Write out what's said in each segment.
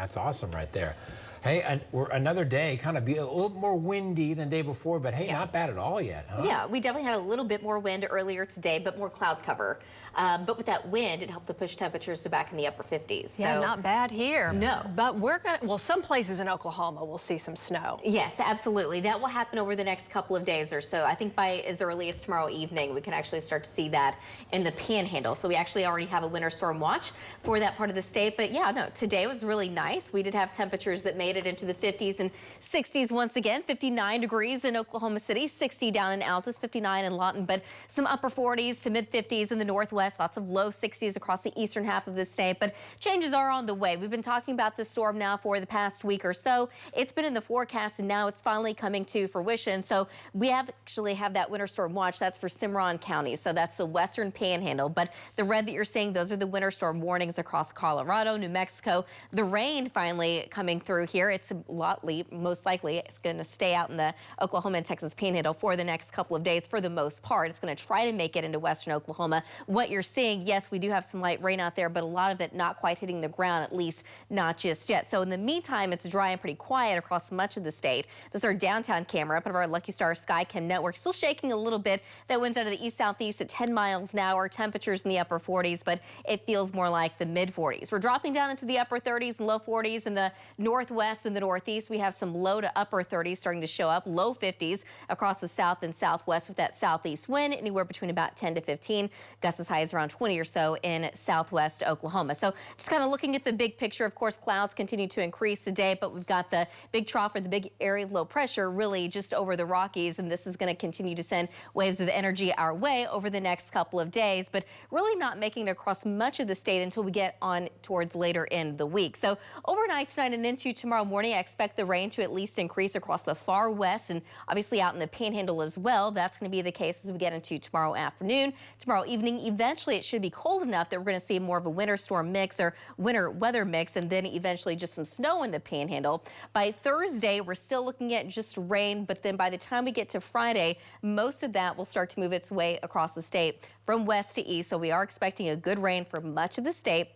That's awesome right there. Hey, and we're another day, kind of be a little more windy than the day before, but hey, not bad at all yet, huh? Yeah, we definitely had a little bit more wind earlier today, but more cloud cover. But with that wind, it helped to push temperatures to back in the upper 50s. Yeah, so, not bad here. No. But we're going to, well, some places in Oklahoma will see some snow. Yes, absolutely. That will happen over the next couple of days or so. I think by as early as tomorrow evening, we can actually start to see that in the Panhandle. So we actually already have a winter storm watch for that part of the state. But yeah, no, today was really nice. We did have temperatures that made it into the 50s and 60s once again. 59 degrees in Oklahoma City, 60 down in Altus, 59 in Lawton, but some upper 40s to mid 50s in the northwest, lots of low 60s across the eastern half of the state. But changes are on the way. We've been talking about this storm now for the past week or so. It's been in the forecast and now it's finally coming to fruition. So we actually have that winter storm watch. That's for Cimarron County. So that's the western Panhandle. But the red that you're seeing, those are the winter storm warnings across Colorado, New Mexico. The rain finally coming through here. It's most likely it's going to stay out in the Oklahoma and Texas Panhandle for the next couple of days for the most part. It's going to try to make it into western Oklahoma. What you're seeing, yes, we do have some light rain out there, but a lot of it not quite hitting the ground, at least not just yet. So in the meantime, it's dry and pretty quiet across much of the state. This is our downtown camera up of our Lucky Star Skycam network. Still shaking a little bit. That wind's out of the east-southeast at 10 miles an hour. Temperatures in the upper 40s, but it feels more like the mid 40s. We're dropping down into the upper 30s and low 40s in the northwest and the northeast. We have some low to upper 30s starting to show up, low 50s across the south and southwest with that southeast wind, anywhere between about 10 to 15. Gusts as high as around 20 or so in southwest Oklahoma. So just kind of looking at the big picture, of course, clouds continue to increase today, but we've got the big trough or the big area of low pressure really just over the Rockies, and this is going to continue to send waves of energy our way over the next couple of days, but really not making it across much of the state until we get on towards later in the week. So overnight tonight and into tomorrow morning, I expect the rain to at least increase across the far west and obviously out in the Panhandle as well. That's going to be the case as we get into tomorrow afternoon. Tomorrow evening, eventually it should be cold enough that we're going to see more of a winter storm mix or winter weather mix, and then eventually just some snow in the Panhandle. By Thursday, we're still looking at just rain, but then by the time we get to Friday, most of that will start to move its way across the state from west to east. So we are expecting a good rain for much of the state.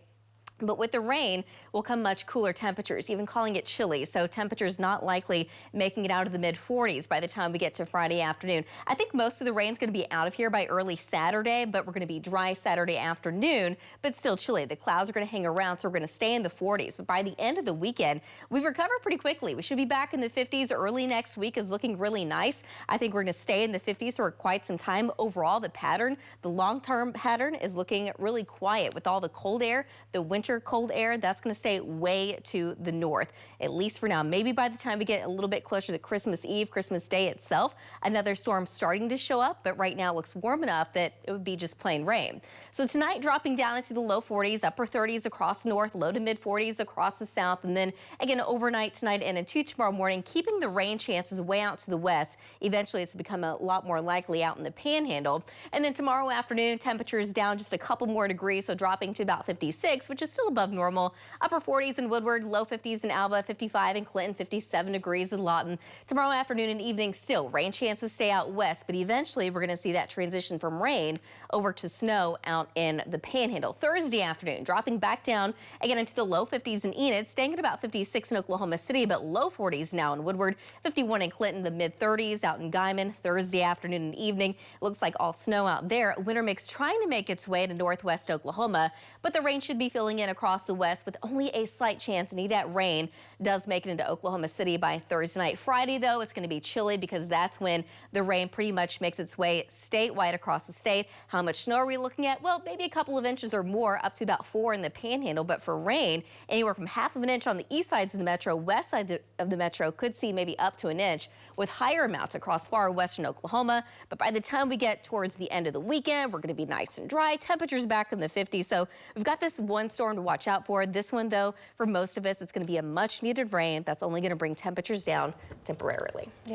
But with the rain will come much cooler temperatures, even calling it chilly. So temperatures not likely making it out of the mid 40s by the time we get to Friday afternoon. I think most of the rain's going to be out of here by early Saturday, but we're going to be dry Saturday afternoon, but still chilly. The clouds are going to hang around, so we're going to stay in the 40s. But by the end of the weekend, we recover pretty quickly. We should be back in the 50s. Early next week is looking really nice. I think we're going to stay in the 50s for quite some time. Overall, the pattern, the long-term pattern is looking really quiet with all the cold air, the winter cold air, that's going to stay way to the north, at least for now. Maybe by the time we get a little bit closer to Christmas Eve, Christmas Day itself, another storm starting to show up, but right now it looks warm enough that it would be just plain rain. So tonight dropping down into the low 40s, upper 30s across the north, low to mid 40s across the south, and then again overnight tonight and into tomorrow morning, keeping the rain chances way out to the west. Eventually it's become a lot more likely out in the Panhandle. And then tomorrow afternoon, temperatures down just a couple more degrees, so dropping to about 56, which is still above normal. Upper 40s in Woodward, low 50s in Alva, 55 in Clinton, 57 degrees in Lawton. Tomorrow afternoon and evening, still rain chances stay out west, but eventually we're going to see that transition from rain over to snow out in the Panhandle. Thursday afternoon, dropping back down again into the low 50s in Enid, staying at about 56 in Oklahoma City, but low 40s now in Woodward, 51 in Clinton, the mid 30s out in Guyman. Thursday afternoon and evening, it looks like all snow out there. Winter mix trying to make its way to northwest Oklahoma, but the rain should be filling in across the west with only a slight chance. And that rain does make it into Oklahoma City by Thursday night. Friday, though, it's going to be chilly because that's when the rain pretty much makes its way statewide across the state. How much snow are we looking at? Well, maybe a couple of inches or more, up to about 4 in the Panhandle. But for rain, anywhere from ½ an inch on the east sides of the metro, west side of the metro could see maybe up to an inch with higher amounts across far western Oklahoma. But by the time we get towards the end of the weekend, we're going to be nice and dry. Temperatures back in the 50s. So we've got this one storm to watch out for. This one, though, for most of us, it's going to be a much needed rain that's only going to bring temperatures down temporarily. Yeah.